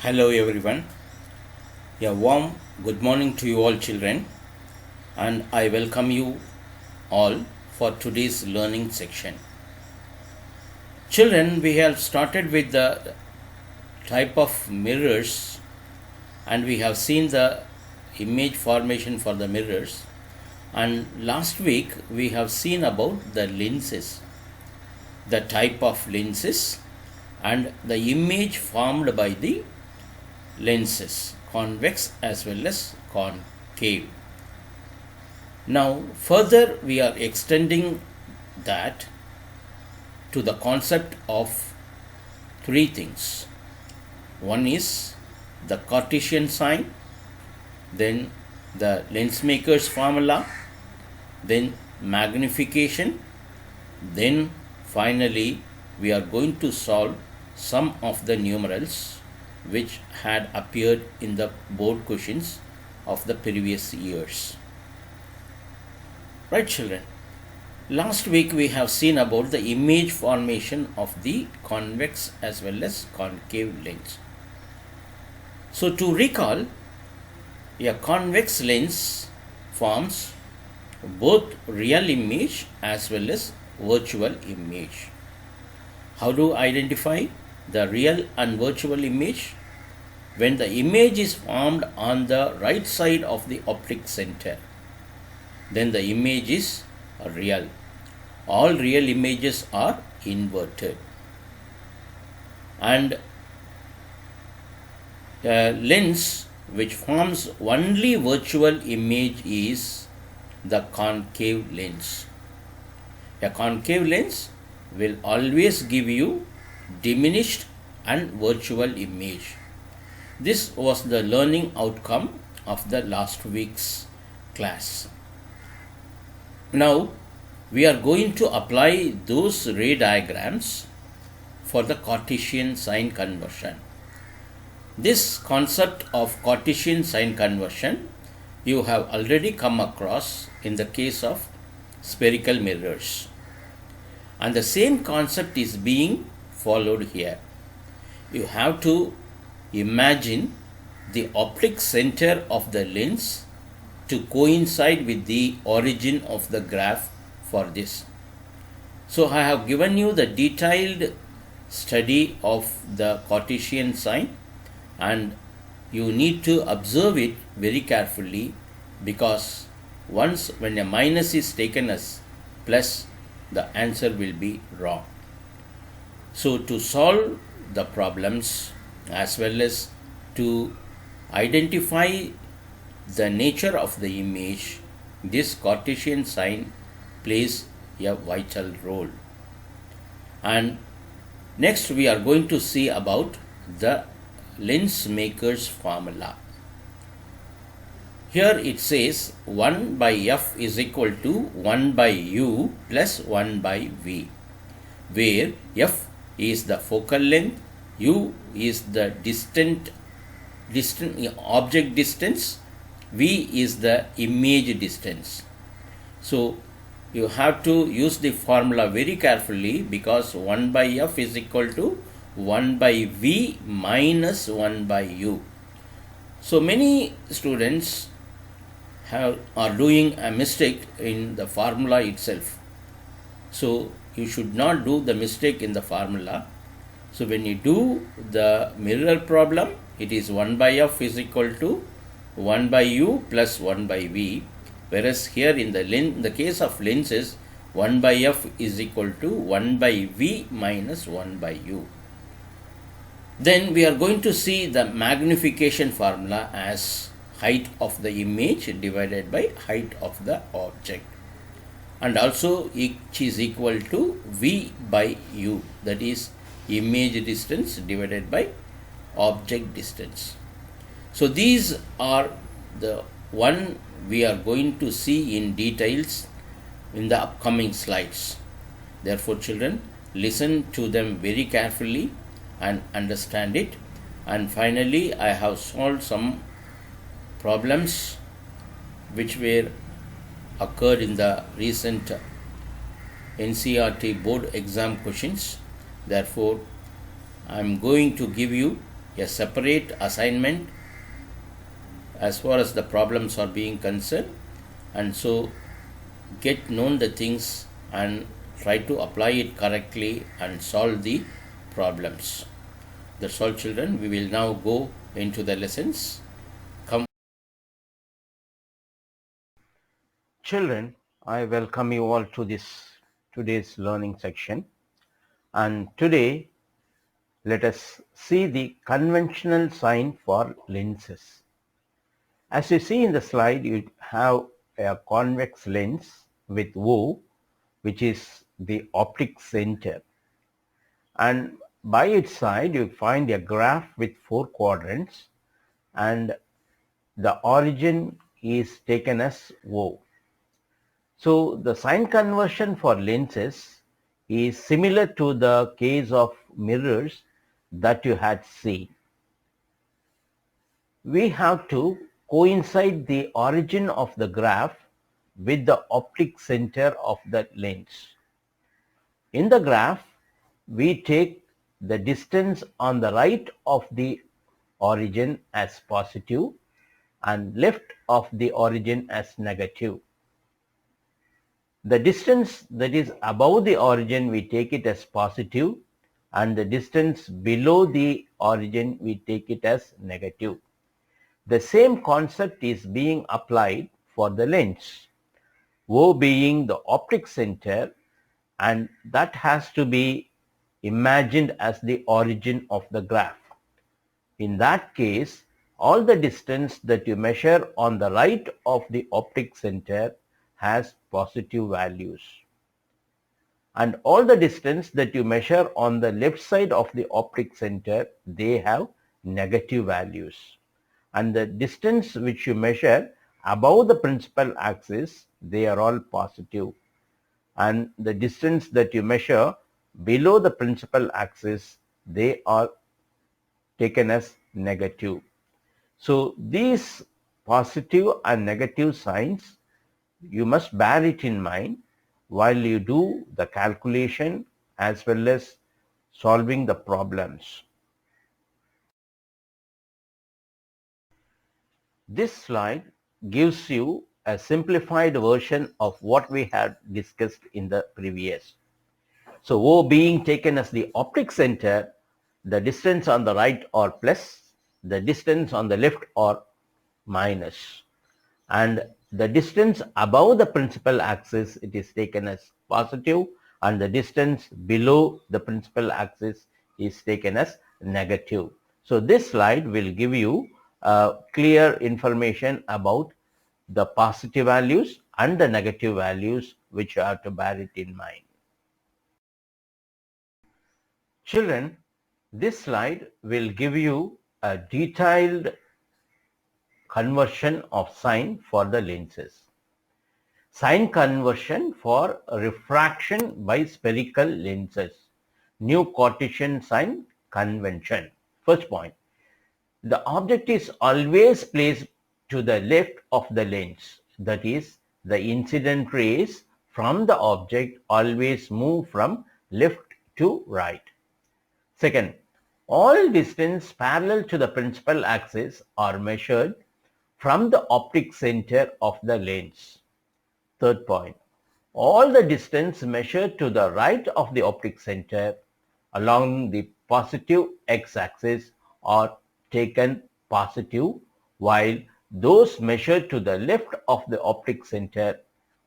Hello everyone. A warm good morning to you all children, and I welcome you all for today's learning section. Children, we have started with the type of mirrors and we have seen the image formation for the mirrors, and last week we have seen about the lenses, the type of lenses and the image formed by the lenses, convex as well as concave. Now, further, we are extending that to the concept of three things. One is the Cartesian sign, then the lens maker's formula, then magnification, then finally we are going to solve some of the numerals which had appeared in the board questions of the previous years. Right, children? Last week we have seen about the image formation of the convex as well as concave lens. So to recall, a convex lens forms both real image as well as virtual image. How do I identify the real and virtual image? When the image is formed on the right side of the optic center, then the image is real. All real images are inverted. And a lens which forms only virtual image is the concave lens. A concave lens will always give you diminished and virtual image. This was the learning outcome of the last week's class. Now we are going to apply those ray diagrams for the Cartesian sign conversion. This concept of Cartesian sign conversion you have already come across in the case of spherical mirrors, and the same concept is being followed here. You have to imagine the optic center of the lens to coincide with the origin of the graph for this. So I have given you the detailed study of the Cartesian sign, and you need to observe it very carefully, because once when a minus is taken as plus, the answer will be wrong. So to solve the problems as well as to identify the nature of the image, this Cartesian sign plays a vital role. And next we are going to see about the lens maker's formula. Here it says 1 by f is equal to 1 by u plus 1 by v, where f is the focal length, u is the distant object distance, v is the image distance. So you have to use the formula very carefully, because 1 by f is equal to 1 by v minus 1 by u. So many students are doing a mistake in the formula itself. So you should not do the mistake in the formula. So when you do the mirror problem, it is 1 by f is equal to 1 by u plus 1 by v, whereas here in the case of lenses, 1 by f is equal to 1 by v minus 1 by u. Then we are going to see the magnification formula as height of the image divided by height of the object, and also each is equal to v by u, that is image distance divided by object distance. So these are the one we are going to see in details in the upcoming slides. Therefore children, listen to them very carefully and understand it. And finally I have solved some problems which were occurred in the recent NCERT board exam questions. Therefore I am going to give you a separate assignment as far as the problems are being concerned, and so get known the things and try to apply it correctly and solve the problems. That's all, children. We will now go into the lessons. Come. Children, I welcome you all to this today's learning section, and today let us see the conventional sign for lenses. As you see in the slide, you have a convex lens with O, which is the optic center, and by its side you find a graph with 4 quadrants, and the origin is taken as O. So the sign conversion for lenses is similar to the case of mirrors that you had seen. We have to coincide the origin of the graph with the optic center of the lens. In the graph, we take the distance on the right of the origin as positive and left of the origin as negative. The distance that is above the origin, we take it as positive, and the distance below the origin, we take it as negative. The same concept is being applied for the lens, O being the optic center, and that has to be imagined as the origin of the graph. In that case, all the distance that you measure on the right of the optic center has positive values, and all the distance that you measure on the left side of the optic center, they have negative values, and the distance which you measure above the principal axis, they are all positive, and the distance that you measure below the principal axis, they are taken as negative. So these positive and negative signs, you must bear it in mind while you do the calculation as well as solving the problems. This slide gives you a simplified version of what we had discussed in the previous. So O being taken as the optic center, the distance on the right are plus, the distance on the left are minus, and the distance above the principal axis, it is taken as positive, and the distance below the principal axis is taken as negative. So this slide will give you clear information about the positive values and the negative values, which you have to bear it in mind. Children, this slide will give you a detailed conversion of sign for the lenses. Sign conversion for refraction by spherical lenses. New Cartesian sign convention. First point, the object is always placed to the left of the lens. That is, the incident rays from the object always move from left to right. Second, all distance parallel to the principal axis are measured from the optic center of the lens. Third point, all the distance measured to the right of the optic center along the positive x-axis are taken positive, while those measured to the left of the optic center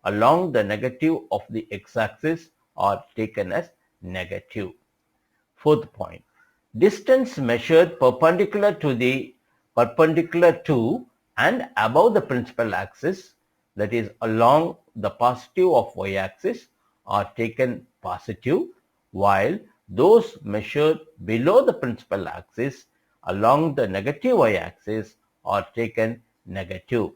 along the negative of the x-axis are taken as negative. Fourth point, distance measured perpendicular to and above the principal axis, that is along the positive of y-axis, are taken positive, while those measured below the principal axis along the negative y-axis are taken negative.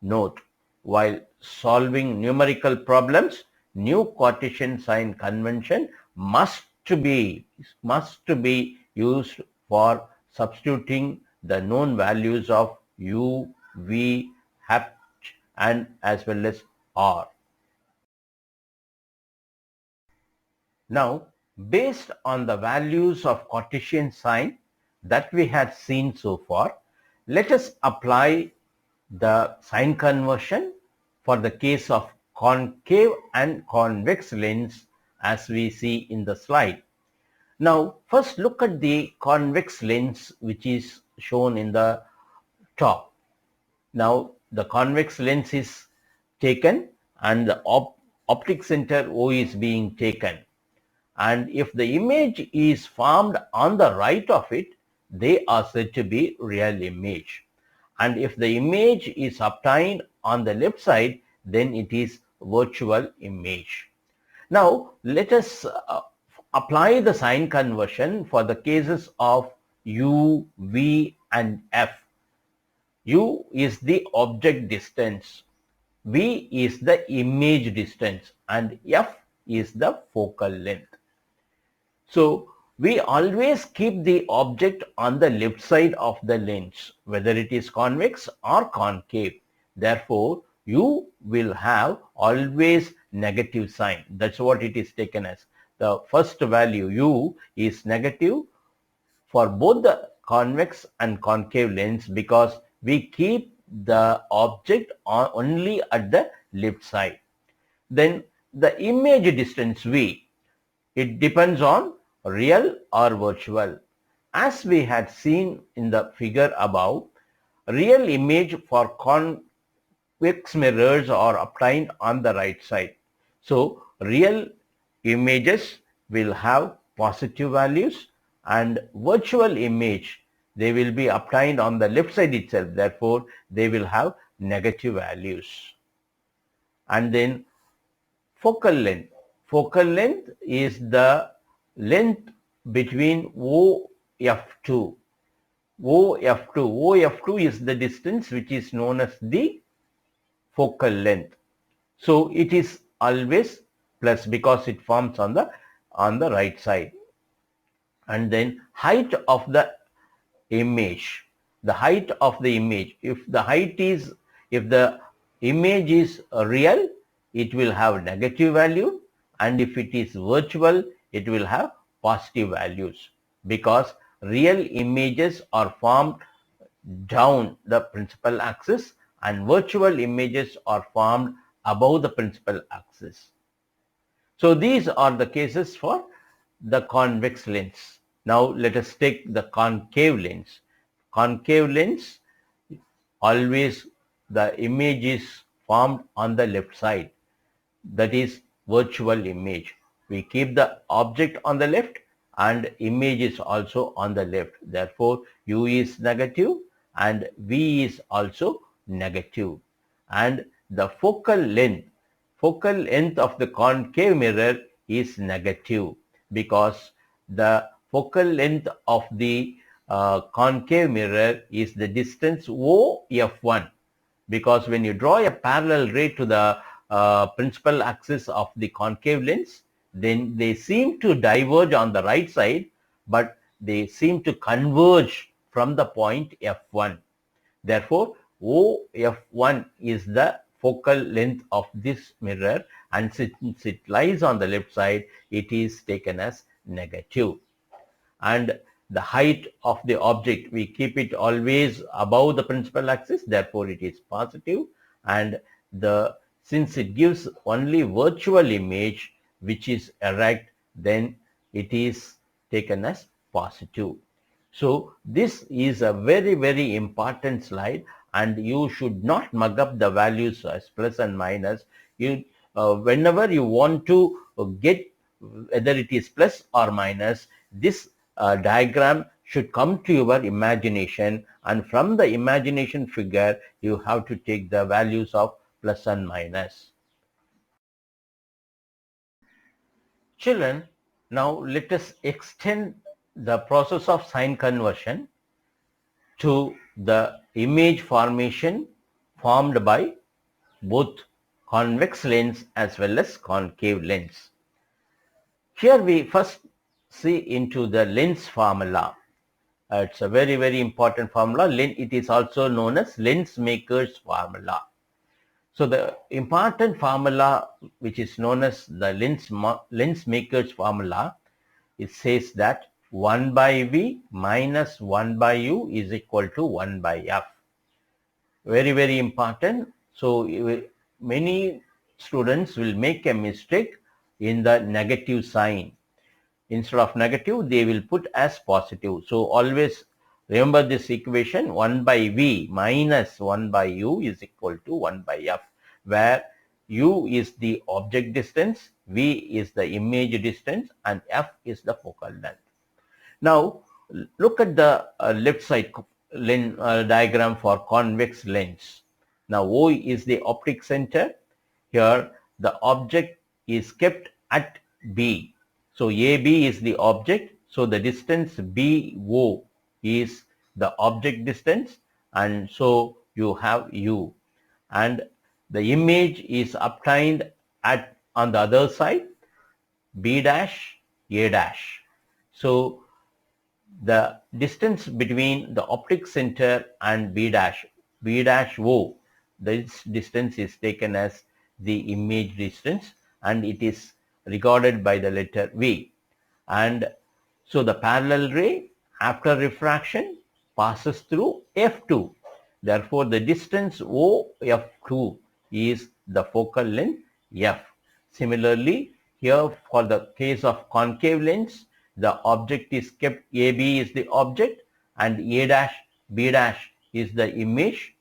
Note, while solving numerical problems, new Cartesian sign convention must be used for substituting the known values of u, v, h, and as well as r. Now, based on the values of Cartesian sign, that we had seen so far, let us apply the sign conversion for the case of concave and convex lens as we see in the slide. Now, first look at the convex lens which is shown in the top. Now, the convex lens is taken and the optic center O is being taken. And if the image is formed on the right of it, they are said to be real image. And if the image is obtained on the left side, then it is virtual image. Now, let us apply the sign conversion for the cases of U, V, and F. U is the object distance, V is the image distance, and F is the focal length. So we always keep the object on the left side of the lens, whether it is convex or concave. Therefore, U will have always negative sign. That's what it is taken as. The first value U is negative for both the convex and concave lens because we keep the object only at the left side. Then the image distance V, it depends on real or virtual. As we had seen in the figure above, real image for convex mirrors are obtained on the right side. So real images will have positive values and virtual image, they will be obtained on the left side itself. Therefore, they will have negative values. And then focal length. Focal length is the length between OF2. OF2 is the distance which is known as the focal length. So it is always plus because it forms on the right side. And then height of the image. The height of the image. If the image is real, it will have negative value, and if it is virtual, it will have positive values because real images are formed down the principal axis and virtual images are formed above the principal axis. So these are the cases for the convex lens. Now let us take the concave lens. Concave lens, always the image is formed on the left side. That is virtual image. We keep the object on the left and image is also on the left. Therefore, U is negative and V is also negative. And the focal length of the concave mirror is negative because the focal length of the concave mirror is the distance OF1, because when you draw a parallel ray to the principal axis of the concave lens, then they seem to diverge on the right side, but they seem to converge from the point F1. Therefore, OF1 is the focal length of this mirror, and since it lies on the left side, it is taken as negative. And the height of the object, we keep it always above the principal axis, therefore it is positive. And since it gives only virtual image which is erect, then it is taken as positive. So this is a very, very important slide, and you should not mug up the values as plus and minus. Whenever you want to get whether it is plus or minus, this diagram should come to your imagination, and from the imagination figure you have to take the values of plus and minus. Children, now let us extend the process of sign conversion to the image formation formed by both convex lens as well as concave lens. Here we first see into the lens formula. It's a very, very important formula. It is also known as lens maker's formula. So the important formula which is known as the lens maker's formula, it says that 1 by V minus 1 by U is equal to 1 by F. Very, very important. So many students will make a mistake in the negative sign. Instead of negative, they will put as positive. So always remember this equation: 1 by V minus 1 by U is equal to 1 by F, where U is the object distance, V is the image distance, and F is the focal length. Now look at the left side diagram for convex lens. Now O is the optic center. Here the object is kept at B. So AB is the object. So the distance BO is the object distance, and so you have U. And the image is obtained at on the other side, B dash, A dash. So the distance between the optic center and B dash O, this distance is taken as the image distance, and it is regarded by the letter V. And so the parallel ray after refraction passes through F2. Therefore, the distance OF2 is the focal length F. Similarly, here for the case of concave lens, the object is kept, AB is the object and A dash, B dash is the image,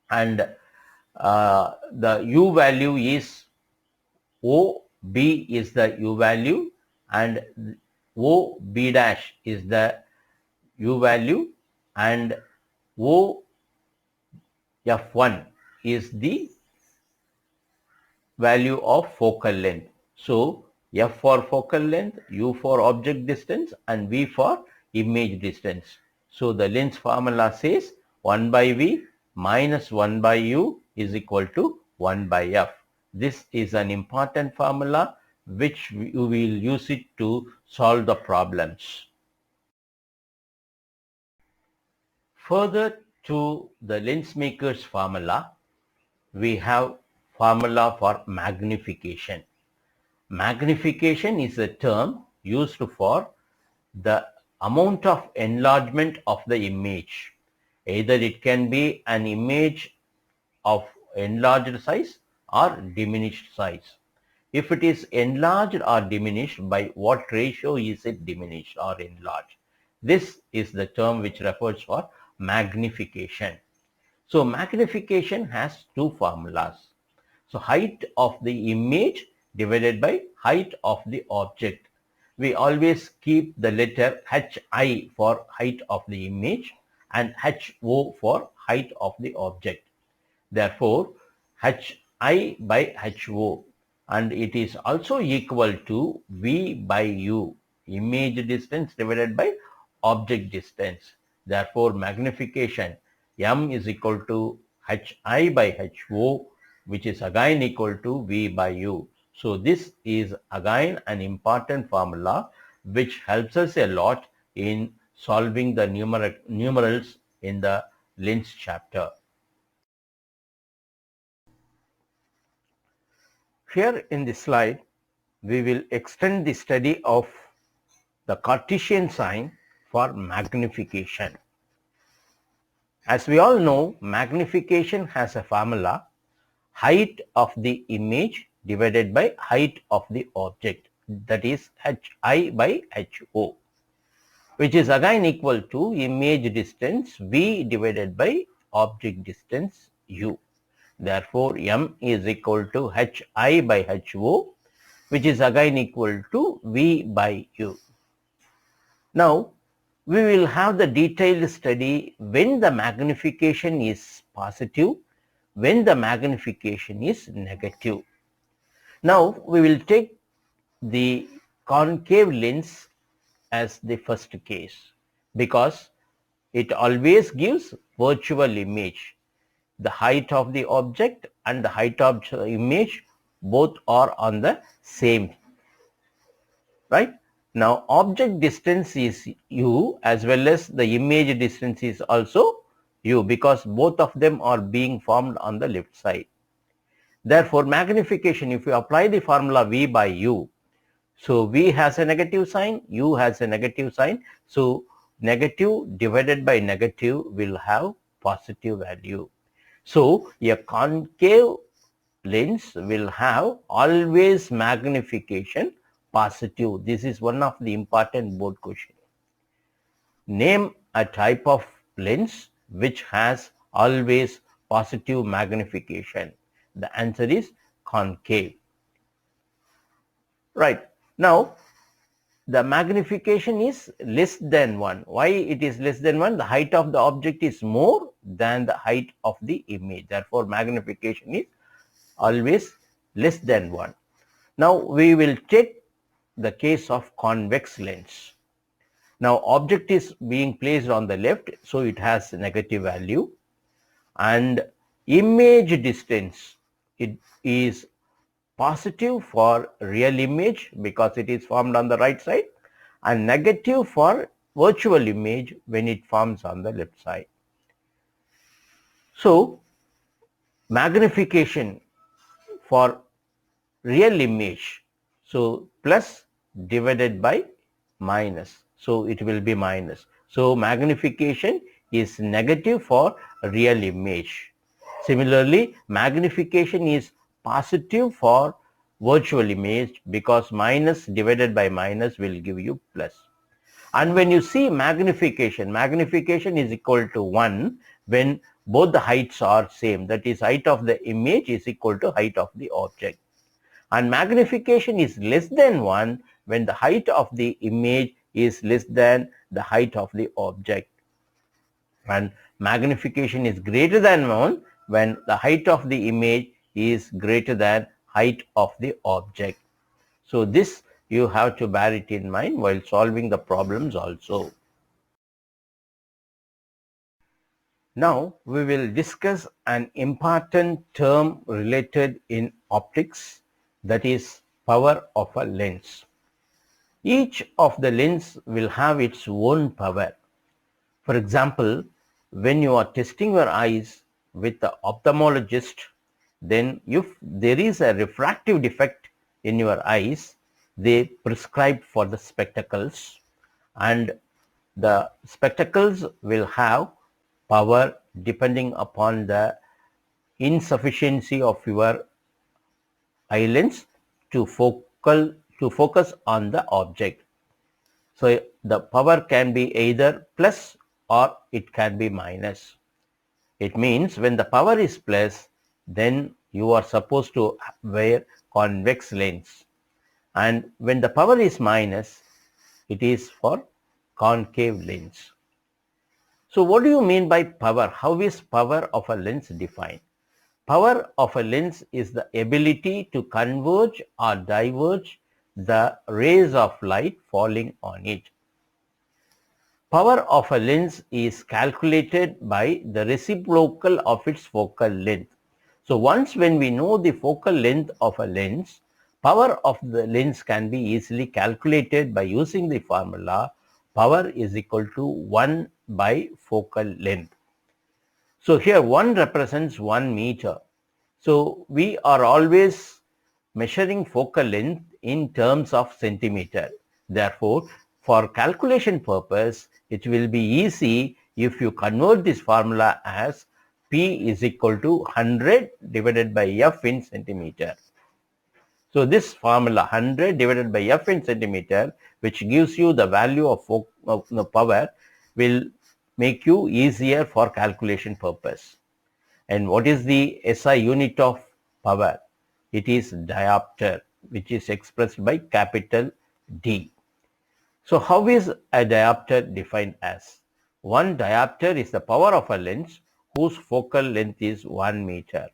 and the U value is OB is the U value, and OB dash is the U value, and OF1 is the value of focal length. So F for focal length, U for object distance, and V for image distance. So the lens formula says 1 by V minus 1 by U is equal to 1 by F. This is an important formula which you will use it to solve the problems. Further to the lens maker's formula, we have formula for magnification. Magnification is a term used for the amount of enlargement of the image. Either it can be an image of enlarged size or diminished size. If it is enlarged or diminished, by what ratio is it diminished or enlarged? This is the term which refers for magnification. So magnification has two formulas. So height of the image divided by height of the object. We always keep the letter HI for height of the image and HO for height of the object. Therefore, HI by HO, and it is also equal to V by U, image distance divided by object distance. Therefore, magnification M is equal to HI by HO, which is again equal to V by U. So this is again an important formula which helps us a lot in solving the numerals in the lens chapter. Here in this slide, we will extend the study of the Cartesian sign for magnification. As we all know, magnification has a formula: height of the image divided by height of the object, that is HI by HO, which is again equal to image distance V divided by object distance U. Therefore, M is equal to HI by HO, which is again equal to V by U. Now, we will have the detailed study when the magnification is positive, when the magnification is negative. Now, we will take the concave lens as the first case because it always gives virtual image. The height of the object and the height of the image both are on the same, right? Now, object distance is U as well as the image distance is also U because both of them are being formed on the left side. Therefore, magnification, if you apply the formula V by U, So V has a negative sign, U has a negative sign. So negative divided by negative will have positive value. So a concave lens will have always magnification positive. This is one of the important board questions. Name a type of lens which has always positive magnification. The answer is concave. Right. Now, the magnification is less than 1. Why it is less than 1? The height of the object is more than the height of the image. Therefore, magnification is always less than 1. Now, we will take the case of convex lens. Now, object is being placed on the left, so it has negative value, and image distance, it is positive for real image because it is formed on the right side, and negative for virtual image when it forms on the left side. So, magnification for real image, so plus divided by minus, so it will be minus. So magnification is negative for real image. Similarly, magnification is positive for virtual image because minus divided by minus will give you plus. And when you see magnification, magnification is equal to 1 when both the heights are same, that is height of the image is equal to height of the object. And magnification is less than 1 when the height of the image is less than the height of the object. And magnification is greater than 1 when the height of the image is greater than height of the object. So this you have to bear it in mind while solving the problems also. Now we will discuss an important term related in optics, that is power of a lens. Each of the lens will have its own power. For example, when you are testing your eyes with the ophthalmologist, then if there is a refractive defect in your eyes, they prescribe for the spectacles, and the spectacles will have power depending upon the insufficiency of your eye lens to focus on the object. So the power can be either plus or it can be minus. It means when the power is plus, then you are supposed to wear convex lens, and when the power is minus, it is for concave lens. So what do you mean by power? How is power of a lens defined? Power of a lens is the ability to converge or diverge the rays of light falling on it. Power of a lens is calculated by the reciprocal of its focal length. So once when we know the focal length of a lens, power of the lens can be easily calculated by using the formula power is equal to 1 by focal length. So here 1 represents 1 meter. So we are always measuring focal length in terms of centimeter. Therefore, for calculation purpose, it will be easy if you convert this formula as P is equal to 100 divided by F in centimeter. So this formula 100 divided by F in centimeter, which gives you the value of the power, will make you easier for calculation purpose. And what is the SI unit of power? It is diopter, which is expressed by capital D. So how is a diopter defined as? 1 diopter is the power of a lens whose focal length is 1 meter.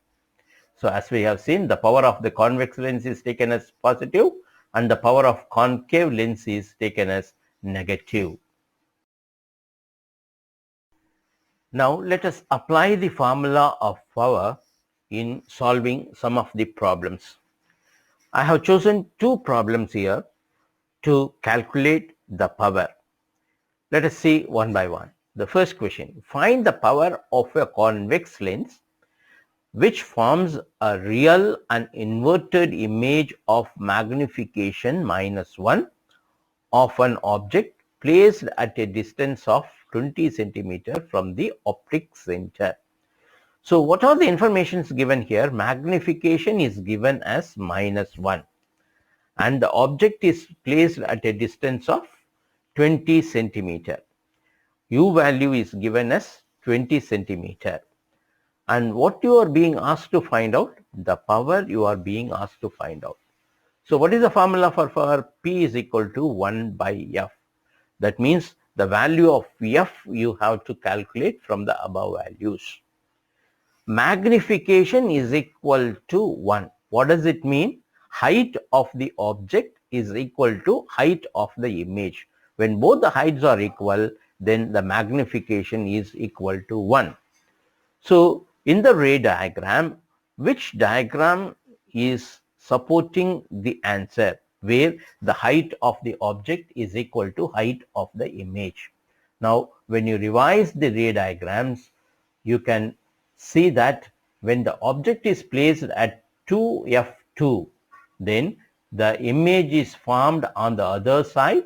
So as we have seen, the power of the convex lens is taken as positive and the power of concave lens is taken as negative. Now let us apply the formula of power in solving some of the problems. I have chosen 2 problems here to calculate the power. Let us see one by one. The first question, find the power of a convex lens which forms a real and inverted image of magnification -1 of an object placed at a distance of 20 centimeter from the optic center. So what are the informations given here? Magnification is given as -1 and the object is placed at a distance of 20 centimeter. U value is given as 20 centimeter. And what you are being asked to find out? The power you are being asked to find out. So what is the formula for P is equal to 1 by F? That means the value of F you have to calculate from the above values. Magnification is equal to 1. What does it mean? Height of the object is equal to height of the image. When both the heights are equal, then the magnification is equal to 1. So in the ray diagram, which diagram is supporting the answer where the height of the object is equal to height of the image? Now when you revise the ray diagrams, you can see that when the object is placed at 2f2, then the image is formed on the other side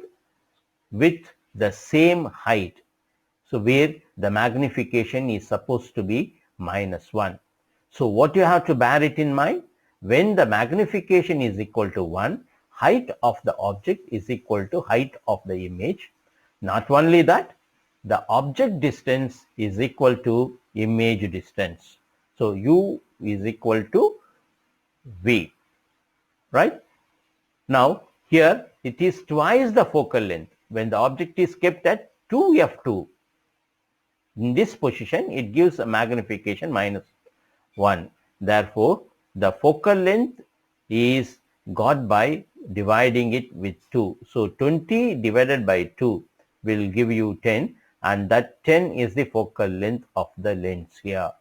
with the same height. So where the magnification is supposed to be -1. So what you have to bear it in mind, when the magnification is equal to 1, height of the object is equal to height of the image. Not only that, the object distance is equal to image distance. So U is equal to V, right? Now here it is twice the focal length. When the object is kept at 2f2, in this position it gives a magnification -1. Therefore the focal length is got by dividing it with 2. So 20 divided by 2 will give you 10, and that 10 is the focal length of the lens here.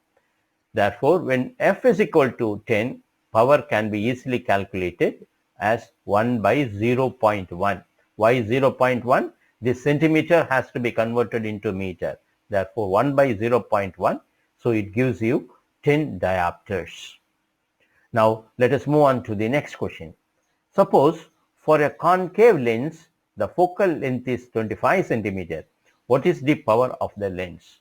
Therefore when f is equal to 10, power can be easily calculated as 1 by 0.1. Why 0.1? This centimeter has to be converted into meter. Therefore 1 by 0.1. So it gives you 10 diopters. Now let us move on to the next question. Suppose for a concave lens, the focal length is 25 centimeter. What is the power of the lens?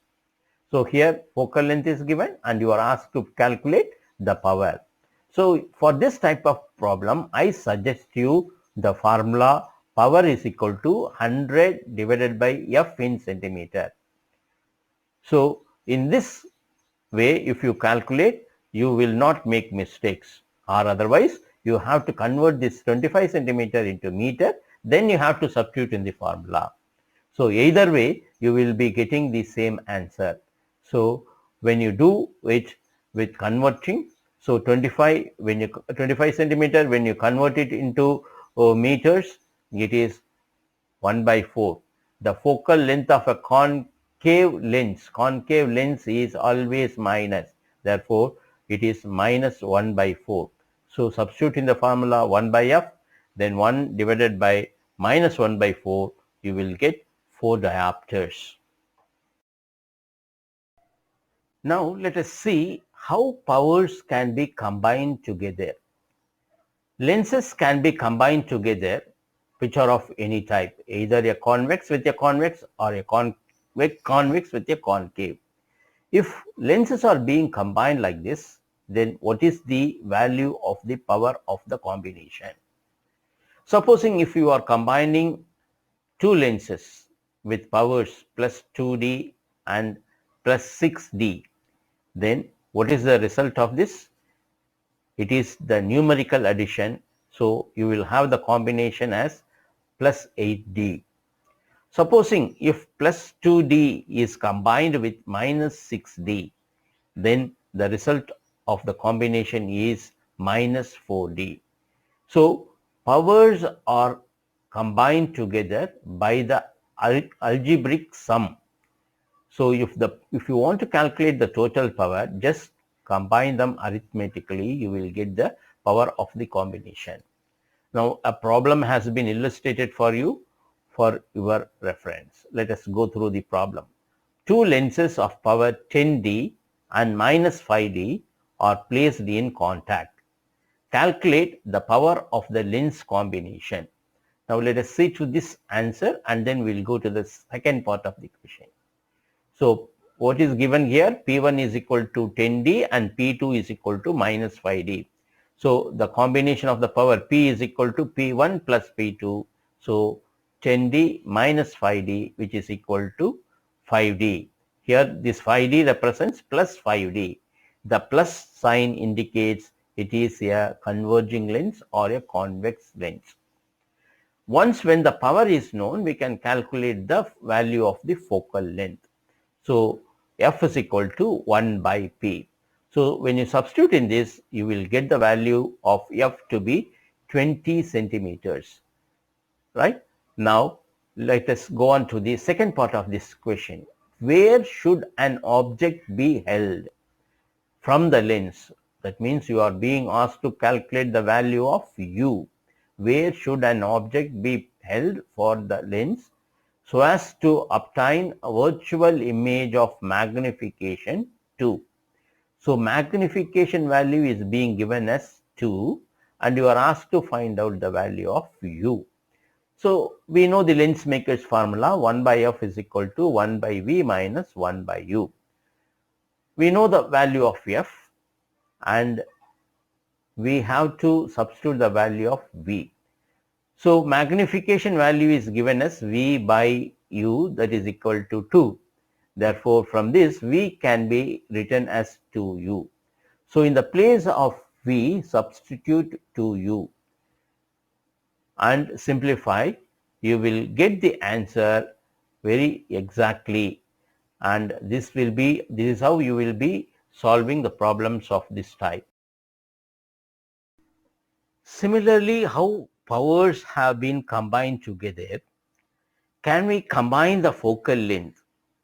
So here focal length is given and you are asked to calculate the power. So for this type of problem, I suggest you the formula power is equal to 100 divided by F in centimeter. So in this way, if you calculate, you will not make mistakes, or otherwise you have to convert this 25 centimeter into meter, then you have to substitute in the formula. So either way you will be getting the same answer. So when you do it with converting, so 25 centimeter, when you convert it into meters, it is 1 by 4. The focal length of a concave lens is always minus. Therefore it is -1 by 4. So substitute in the formula 1 by F, then 1 divided by -1 by 4, you will get 4 diopters. Now let us see how powers can be combined together. Lenses can be combined together which are of any type, either a convex with a convex or a convex with a concave. If lenses are being combined like this, then what is the value of the power of the combination? Supposing if you are combining two lenses with powers plus 2D and plus 6D, then what is the result of this? It is the numerical addition. So you will have the combination as plus 8D. Supposing if plus 2D is combined with minus 6D, then the result of the combination is minus 4D. So powers are combined together by the algebraic sum. So if you want to calculate the total power, just combine them arithmetically, you will get the power of the combination. Now a problem has been illustrated for you for your reference. Let us go through the problem. Two lenses of power 10D and minus 5D are placed in contact. Calculate the power of the lens combination. Now let us see to this answer and then we will go to the second part of the question. So what is given here? P1 is equal to 10D and P2 is equal to minus 5D. So the combination of the power P is equal to P1 plus P2. So 10D minus 5D, which is equal to 5D. Here this 5D represents plus 5D. The plus sign indicates it is a converging lens or a convex lens. Once when the power is known, we can calculate the value of the focal length. So F is equal to 1 by P. So when you substitute in this, you will get the value of F to be 20 centimeters. Right? Now let us go on to the second part of this question. Where should an object be held from the lens? That means you are being asked to calculate the value of U. Where should an object be held for the lens so as to obtain a virtual image of magnification 2. So magnification value is being given as 2 and you are asked to find out the value of U. So we know the lens maker's formula 1 by F is equal to 1 by V minus 1 by U. We know the value of F and we have to substitute the value of V. So magnification value is given as V by U, that is equal to 2. Therefore, from this V can be written as 2U. So in the place of V, substitute 2U and simplify, you will get the answer very exactly, and this is how you will be solving the problems of this type. Similarly, how powers have been combined together. Can we combine the focal length?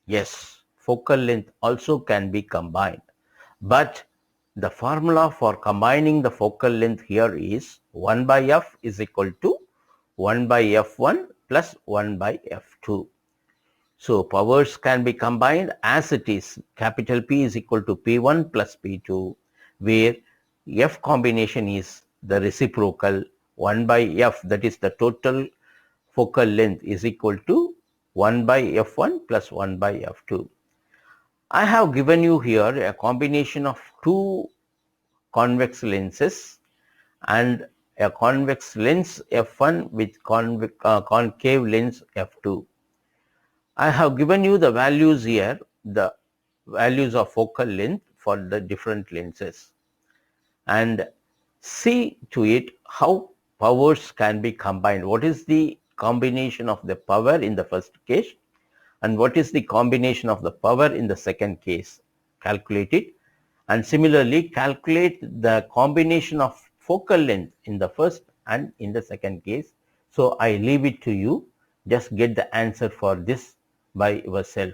Yes, focal length also can be combined, but the formula for combining the focal length here is 1 by F is equal to 1 by F1 plus 1 by F2. So powers can be combined as it is. Capital P is equal to P1 plus P2, where F combination is the reciprocal 1 by F, that is the total focal length, is equal to 1 by F1 plus 1 by F2. I have given you here a combination of two convex lenses and a convex lens F1 with concave lens F2. I have given you the values here, the values of focal length for the different lenses, and see to it how powers can be combined. What is the combination of the power in the first case and what is the combination of the power in the second case? Calculate it, and similarly calculate the combination of focal length in the first and in the second case. So I leave it to you. Just get the answer for this by yourself.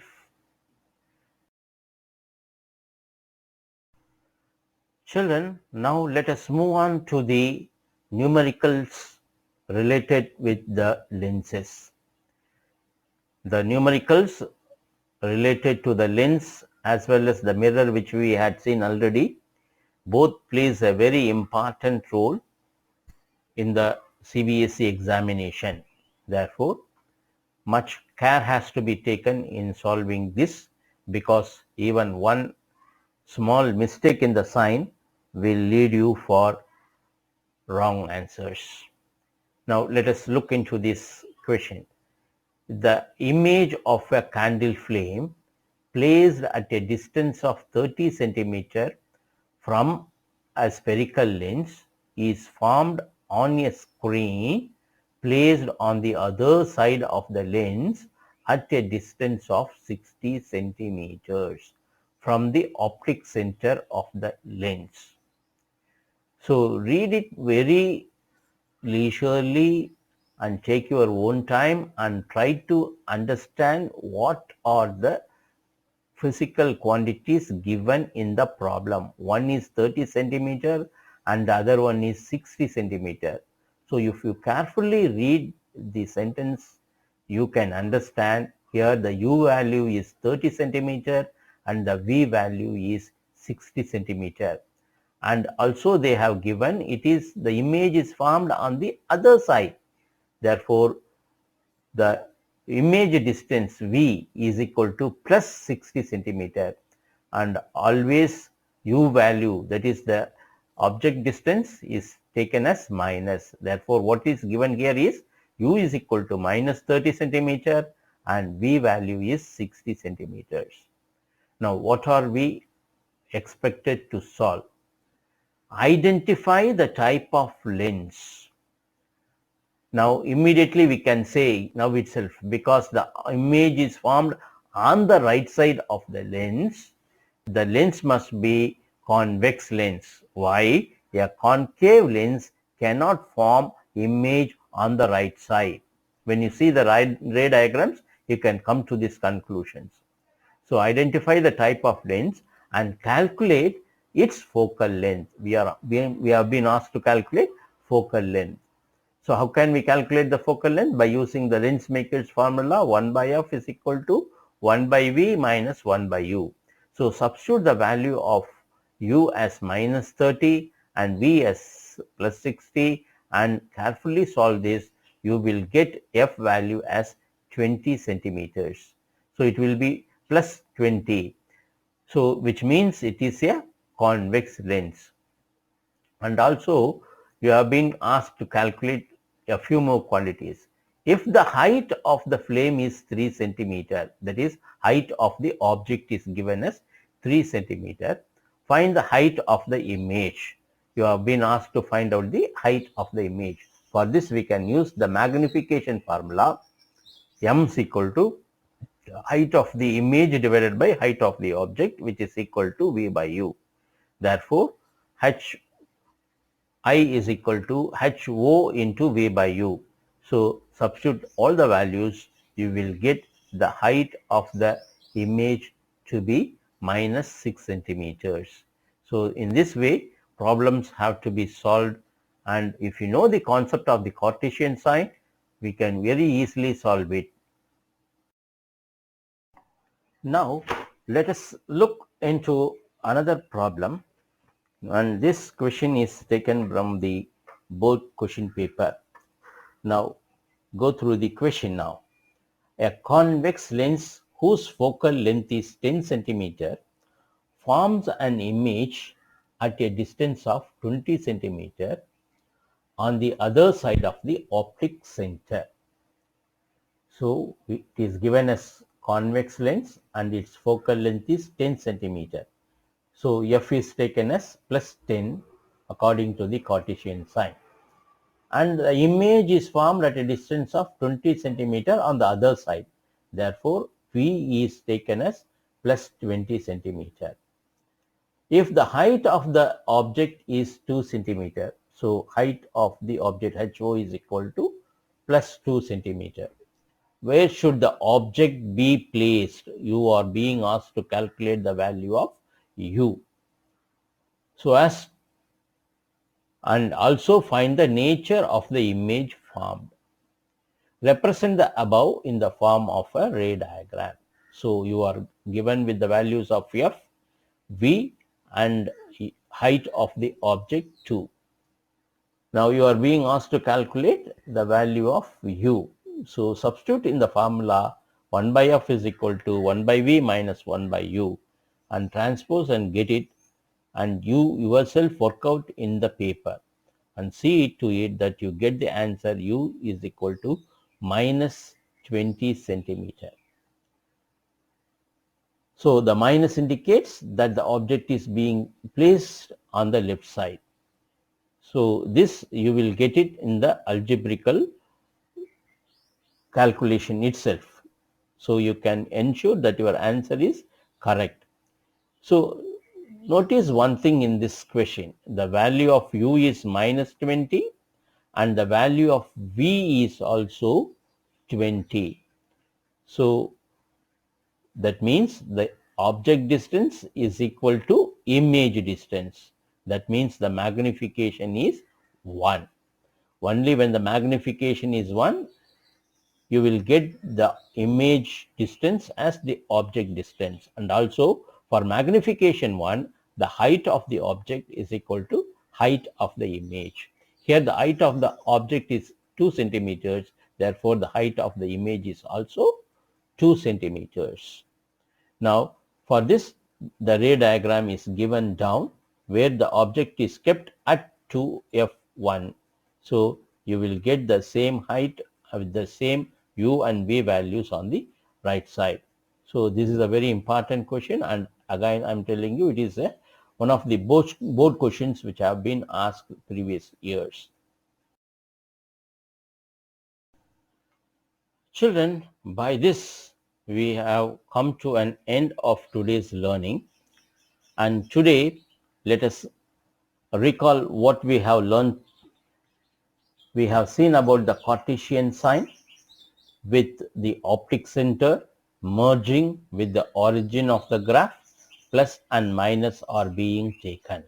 Children, now let us move on to the numericals related with the lenses. The numericals related to the lens as well as the mirror, which we had seen already, both plays a very important role in the CBSE examination. Therefore, much care has to be taken in solving this, because even one small mistake in the sign will lead you for wrong answers. Now let us look into this question. The image of a candle flame placed at a distance of 30 centimeter from a spherical lens is formed on a screen placed on the other side of the lens at a distance of 60 centimeters from the optic center of the lens. So read it very leisurely and take your own time and try to understand what are the physical quantities given in the problem. One is 30 centimeter and the other one is 60 centimeter. So if you carefully read the sentence, you can understand here the U value is 30 centimeter and the V value is 60 centimeter. and also they have given the image is formed on the other side. Therefore, the image distance V is equal to plus 60 centimeter, and always U value, that is the object distance, is taken as minus. Therefore, what is given here is U is equal to minus 30 centimeter and V value is 60 centimeters. Now, what are we expected to solve? Identify the type of lens. Now immediately we can say now itself, because the image is formed on the right side of the lens must be convex lens. Why? A concave lens cannot form image on the right side. When you see the ray diagrams, you can come to these conclusions. So identify the type of lens and calculate its focal length. We have been asked to calculate focal length. So how can we calculate the focal length? By using the lens maker's formula, 1 by f is equal to 1 by v minus 1 by u. So substitute the value of u as minus 30 and v as plus 60 and carefully solve this. You will get f value as 20 centimeters. So it will be plus 20. So which means it is a convex lens. And also you have been asked to calculate a few more quantities. If the height of the flame is 3 centimeter, that is height of the object is given as 3 centimeter, find the height of the image. You have been asked to find out the height of the image. For this we can use the magnification formula. M is equal to height of the image divided by height of the object, which is equal to V by U. Therefore, H I is equal to HO into V by U. So substitute all the values, you will get the height of the image to be minus 6 centimeters. So in this way, problems have to be solved, and if you know the concept of the Cartesian sign, we can very easily solve it. Now let us look into another problem, and this question is taken from the board question paper. Now go through the question now. A convex lens whose focal length is 10 centimeter forms an image at a distance of 20 centimeter on the other side of the optic center. So it is given as convex lens and its focal length is 10 centimeter. So f is taken as plus 10 according to the Cartesian sign. And the image is formed at a distance of 20 centimeter on the other side. Therefore, V is taken as plus 20 centimeter. If the height of the object is 2 centimeter, so height of the object HO is equal to plus 2 centimeter. Where should the object be placed? You are being asked to calculate the value of U. So as and also find the nature of the image formed. Represent the above in the form of a ray diagram. So you are given with the values of F, V and height of the object 2. Now you are being asked to calculate the value of U. So substitute in the formula 1 by F is equal to 1 by V minus 1 by U and transpose and get it, and you yourself work out in the paper and see to it that you get the answer U is equal to minus 20 centimeter. So the minus indicates that the object is being placed on the left side. So this you will get it in the algebraical calculation itself. So you can ensure that your answer is correct. So notice one thing in this question, the value of U is minus 20 and the value of V is also 20. So that means the object distance is equal to image distance. That means the magnification is 1. Only when the magnification is 1, you will get the image distance as the object distance. And also for magnification 1, the height of the object is equal to height of the image. Here the height of the object is 2 centimeters, therefore the height of the image is also 2 centimeters. Now for this, the ray diagram is given down where the object is kept at 2f1. So you will get the same height with the same u and v values on the right side. So this is a very important question, and again I am telling you, it is one of the board questions which have been asked previous years. Children, by this we have come to an end of today's learning, and today let us recall what we have learned. We have seen about the Cartesian sign with the optic center merging with the origin of the graph, plus and minus are being taken.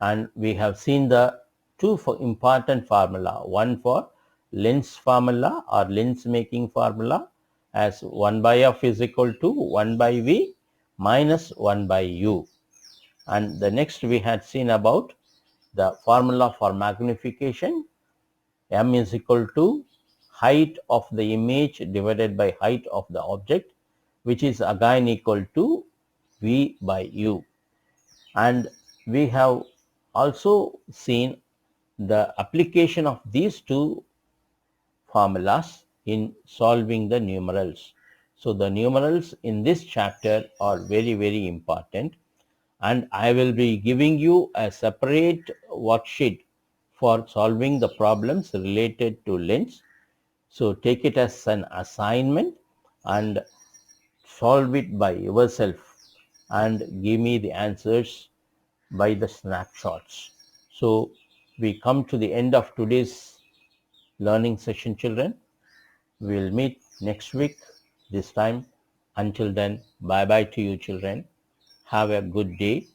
And we have seen the two important formula, one for lens formula or lens making formula as 1 by f is equal to 1 by v minus 1 by u. And the next we had seen about the formula for magnification, m is equal to height of the image divided by height of the object, which is again equal to v by u. And we have also seen the application of these two formulas in solving the numerals. So the numerals in this chapter are very important, and I will be giving you a separate worksheet for solving the problems related to lens. So take it as an assignment and solve it by yourself and give me the answers by the snapshots. So we come to the end of today's learning session, children. We will meet next week this time. Until then, bye bye to you, children. Have a good day.